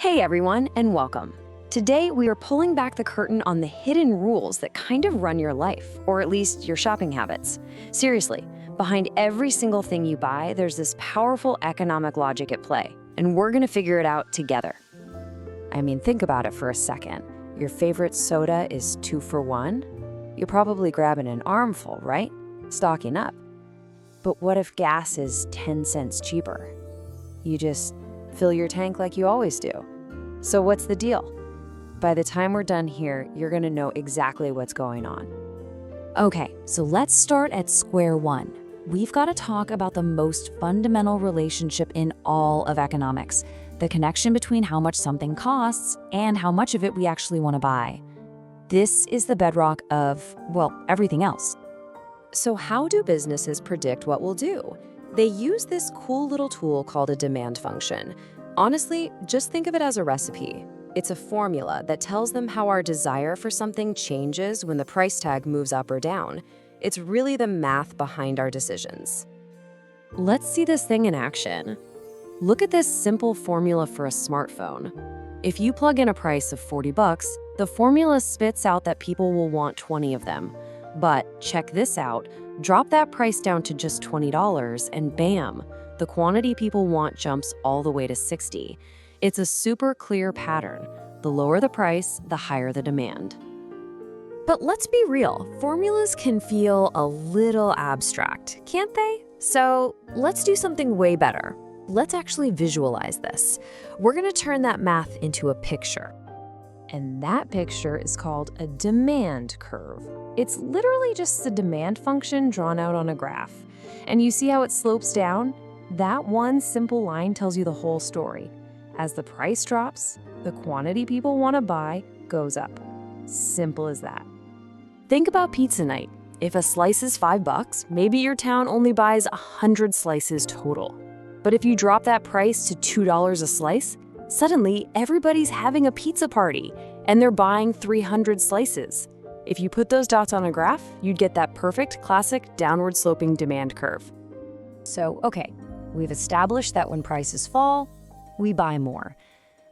Hey everyone, and welcome. Today we are pulling back the curtain on the hidden rules that kind of run your life, or at least your shopping habits. Seriously, behind every single thing you buy, there's this powerful economic logic at play, and we're gonna figure it out together. I mean, think about it for a second. Your favorite soda is 2 for 1? You're probably grabbing an armful, right? Stocking up. But what if gas is 10 cents cheaper? You just fill your tank like you always do. So what's the deal? By the time we're done here, you're gonna know exactly what's going on. Okay, so let's start at square one. We've got to talk about the most fundamental relationship in all of economics, the connection between how much something costs and how much of it we actually want to buy. This is the bedrock of, well, everything else. So how do businesses predict what we'll do? They use this cool little tool called a demand function. Honestly, just think of it as a recipe. It's a formula that tells them how our desire for something changes when the price tag moves up or down. It's really the math behind our decisions. Let's see this thing in action. Look at this simple formula for a smartphone. If you plug in a price of 40 bucks, the formula spits out that people will want 20 of them. But check this out, drop that price down to just $20 and bam, the quantity people want jumps all the way to 60. It's a super clear pattern. The lower the price, the higher the demand. But let's be real, formulas can feel a little abstract, can't they? So let's do something way better. Let's actually visualize this. We're gonna turn that math into a picture. And that picture is called a demand curve. It's literally just the demand function drawn out on a graph. And you see how it slopes down? That one simple line tells you the whole story. As the price drops, the quantity people want to buy goes up. Simple as that. Think about pizza night. If a slice is $5, maybe your town only buys 100 slices total. But if you drop that price to $2 a slice, suddenly everybody's having a pizza party and they're buying 300 slices. If you put those dots on a graph, you'd get that perfect classic downward sloping demand curve. So, okay, we've established that when prices fall, we buy more.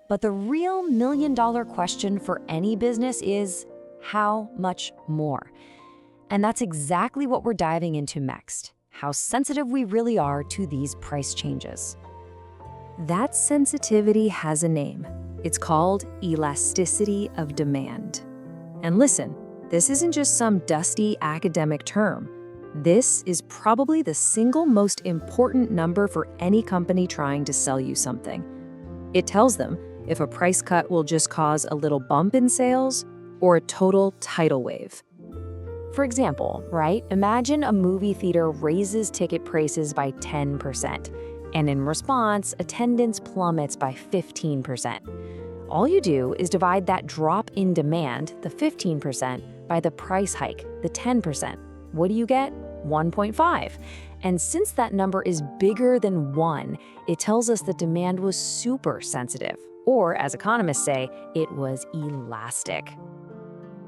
But the real million-dollar question for any business is, how much more? And that's exactly what we're diving into next, how sensitive we really are to these price changes. That sensitivity has a name. It's called Elasticity of Demand. And listen, this isn't just some dusty academic term. This is probably the single most important number for any company trying to sell you something. It tells them if a price cut will just cause a little bump in sales or a total tidal wave. For example, right? Imagine a movie theater raises ticket prices by 10%, and in response, attendance plummets by 15%. All you do is divide that drop in demand, the 15%, by the price hike, the 10%. What do you get? 1.5. And since that number is bigger than 1, it tells us that demand was super sensitive, or as economists say, it was elastic.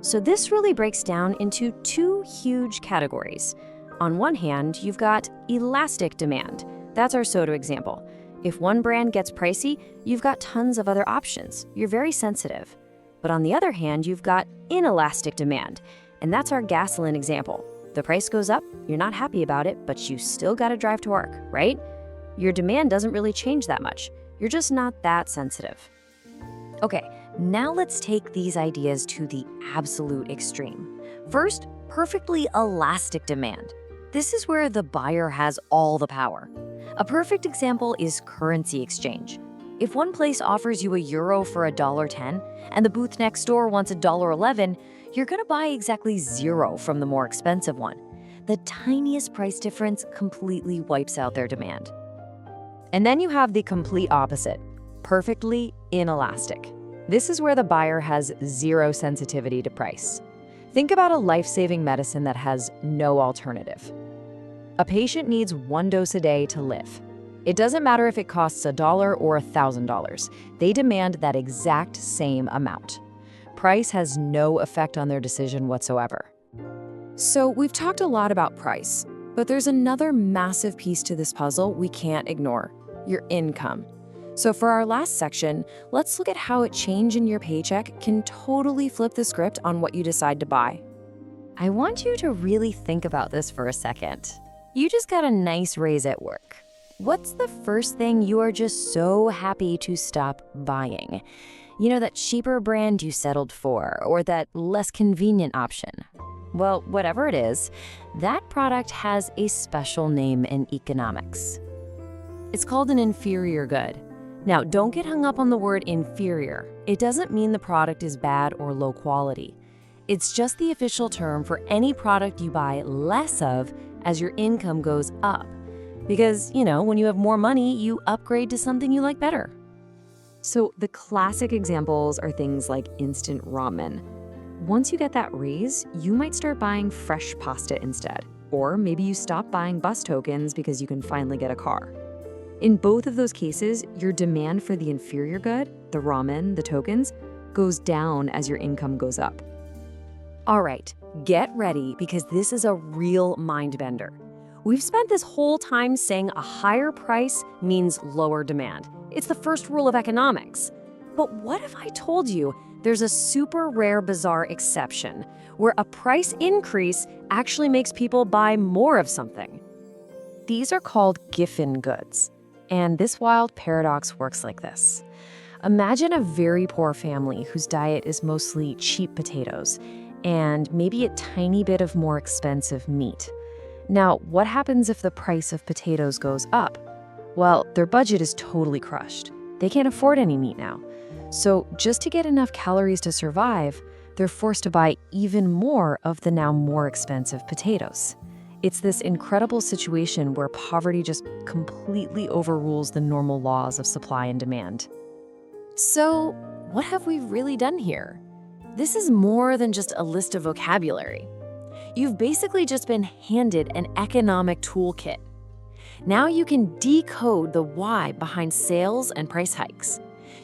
So this really breaks down into two huge categories. On one hand, you've got elastic demand. That's our soda example. If one brand gets pricey, you've got tons of other options. You're very sensitive. But on the other hand, you've got inelastic demand, and that's our gasoline example. The price goes up, you're not happy about it, but you still gotta drive to work, right? Your demand doesn't really change that much. You're just not that sensitive. Okay, now let's take these ideas to the absolute extreme. First, perfectly elastic demand. This is where the buyer has all the power. A perfect example is currency exchange. If one place offers you a euro for $1.10 and the booth next door wants $1.11, you're gonna buy exactly 0 from the more expensive one. The tiniest price difference completely wipes out their demand. And then you have the complete opposite, perfectly inelastic. This is where the buyer has 0 sensitivity to price. Think about a life-saving medicine that has no alternative. A patient needs 1 dose a day to live. It doesn't matter if it costs $1 or $1,000. They demand that exact same amount. Price has no effect on their decision whatsoever. So we've talked a lot about price, but there's another massive piece to this puzzle we can't ignore, your income. So for our last section, let's look at how a change in your paycheck can totally flip the script on what you decide to buy. I want you to really think about this for a second. You just got a nice raise at work. What's the first thing you are just so happy to stop buying? You know, that cheaper brand you settled for, or that less convenient option? Well, whatever it is, that product has a special name in economics. It's called an inferior good. Now, don't get hung up on the word inferior. It doesn't mean the product is bad or low quality. It's just the official term for any product you buy less of as your income goes up. Because, when you have more money, you upgrade to something you like better. So the classic examples are things like instant ramen. Once you get that raise, you might start buying fresh pasta instead. Or maybe you stop buying bus tokens because you can finally get a car. In both of those cases, your demand for the inferior good, the ramen, the tokens, goes down as your income goes up. All right, get ready because this is a real mind bender. We've spent this whole time saying a higher price means lower demand. It's the first rule of economics. But what if I told you there's a super rare, bizarre exception where a price increase actually makes people buy more of something? These are called Giffen goods. And this wild paradox works like this. Imagine a very poor family whose diet is mostly cheap potatoes and maybe a tiny bit of more expensive meat. Now, what happens if the price of potatoes goes up? Well, their budget is totally crushed. They can't afford any meat now. So just to get enough calories to survive, they're forced to buy even more of the now more expensive potatoes. It's this incredible situation where poverty just completely overrules the normal laws of supply and demand. So, what have we really done here? This is more than just a list of vocabulary. You've basically just been handed an economic toolkit. Now you can decode the why behind sales and price hikes.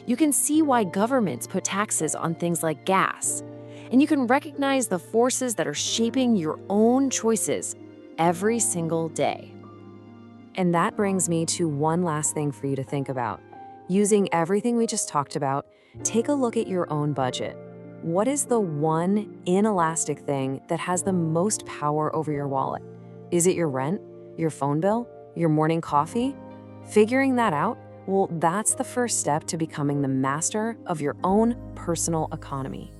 You can see why governments put taxes on things like gas. And you can recognize the forces that are shaping your own choices every single day. And that brings me to one last thing for you to think about. Using everything we just talked about, take a look at your own budget. What is the one inelastic thing that has the most power over your wallet? Is it your rent, your phone bill, your morning coffee? Figuring that out, well, that's the first step to becoming the master of your own personal economy.